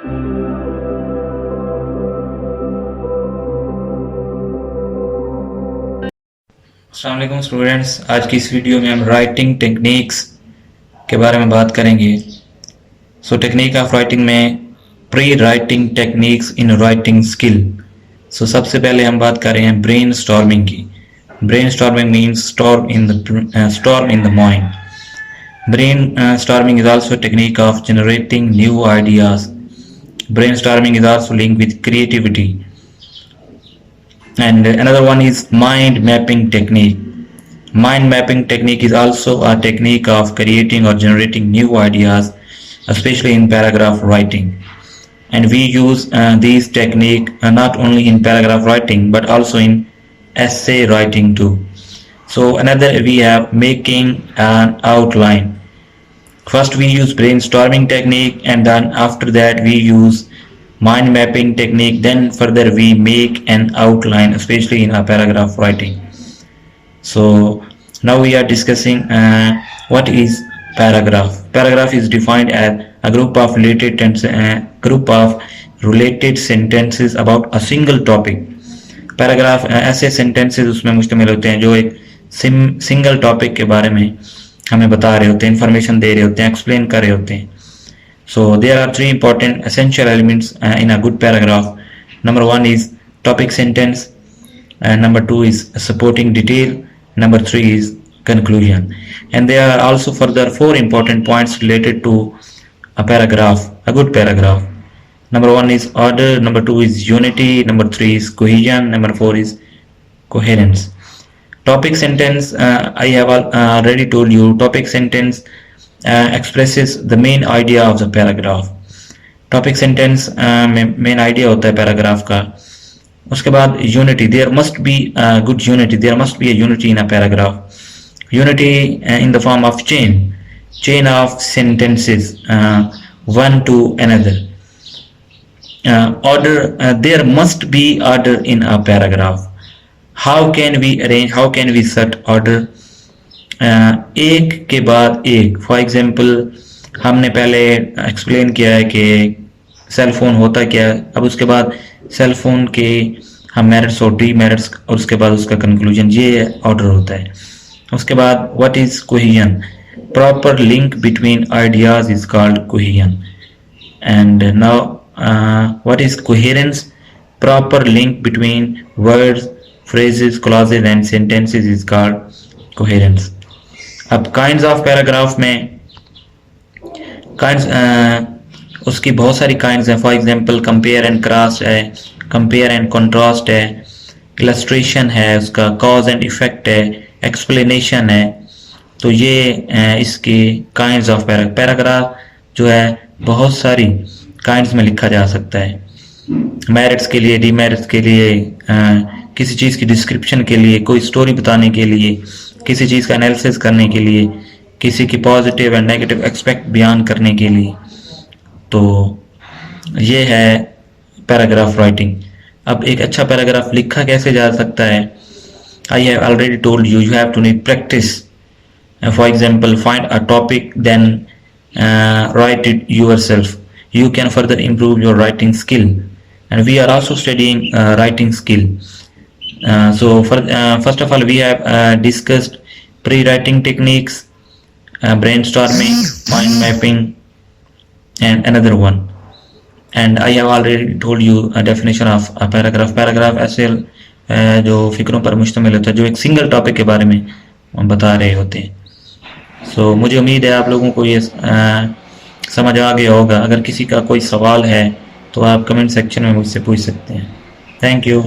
अस्सलाम वालेकुम स्टूडेंट्स, आज की इस वीडियो में हम राइटिंग टेक्निक्स के बारे में बात करेंगे। टेक्निक ऑफ राइटिंग में pre writing techniques in writing skill. सबसे पहले हम बात कर रहे हैं ब्रेन स्टॉर्मिंग की। Brain storming means storm in the mind. Brainstorming is also a technique of generating new ideas. Brainstorming is also linked with creativity. And another one is mind mapping technique. Mind mapping technique is also a technique of creating or generating new ideas, especially in paragraph writing. And we use these technique not only in paragraph writing but also in essay writing too. So another, we have making an outline. First we use brainstorming technique, and then after that we use mind mapping technique, then further we make an outline, especially in a paragraph writing. So now we are discussing what is paragraph. Paragraph is defined as a group of related sentences about a single topic. Paragraph ऐसे sentences उसमें मुश्तमिल होते हैं जो एक single topic के बारे में हमें बता रहे होते हैं, इंफॉर्मेशन दे रहे होते हैं, एक्सप्लेन कर रहे होते हैं. So there are three important essential elements in a good paragraph. Number one is topic sentence, number two is supporting detail, number three is conclusion. And there are also further four important points related to a paragraph, a good paragraph. Number one is order, number two is unity, number three is cohesion, number four is coherence. Topic sentence, I have already told you, topic sentence expresses the main idea of the paragraph. Topic sentence में main idea होता है paragraph का. उसके बाद unity, there must be good unity, there must be a unity in a paragraph. Unity in the form of chain of sentences, one to another. Order, there must be order in a paragraph. How can we arrange, how can we set order? एक के बाद एक. For example हमने पहले explain किया है कि cell phone होता क्या है, अब उसके बाद सेल फोन के हम मेरिट्स और डीमेरिट्स और उसके बाद उसका कंक्लूजन, ये ऑर्डर होता है. उसके बाद what is cohesion, proper link between ideas is called cohesion. And now what is coherence, proper link between words, phrases, clauses and sentences is called coherence. अब kinds of paragraph में उसकी बहुत सारी kinds हैं. For example compare and contrast है, compare and contrast है, illustration है, उसका cause and effect है, explanation है. तो ये इसकी kinds of paragraph जो है बहुत सारी kinds में लिखा जा सकता है. merits के लिए, demerits के लिए, किसी चीज़ की डिस्क्रिप्शन के लिए, कोई स्टोरी बताने के लिए, किसी चीज़ का एनालिसिस करने के लिए, किसी की पॉजिटिव एंड नेगेटिव एस्पेक्ट बयान करने के लिए. तो ये है पैराग्राफ राइटिंग. अब एक अच्छा पैराग्राफ लिखा कैसे जा सकता है? I have already told you, you have to need practice. For example find a topic, then write it yourself. You can further improve your writing skill, and we are also studying writing skill. First of all, we have discussed pre-writing techniques, brainstorming, mind mapping, and another one. And I have already told you a definition of a paragraph. Paragraph ऐसे जो फिक्रों पर मुश्तमिल होता है, जो एक single topic के बारे में बता रहे होते हैं. So मुझे उम्मीद है आप लोगों को ये समझ आ गया होगा. अगर किसी का कोई सवाल है तो आप कमेंट सेक्शन में मुझसे पूछ सकते हैं. Thank you.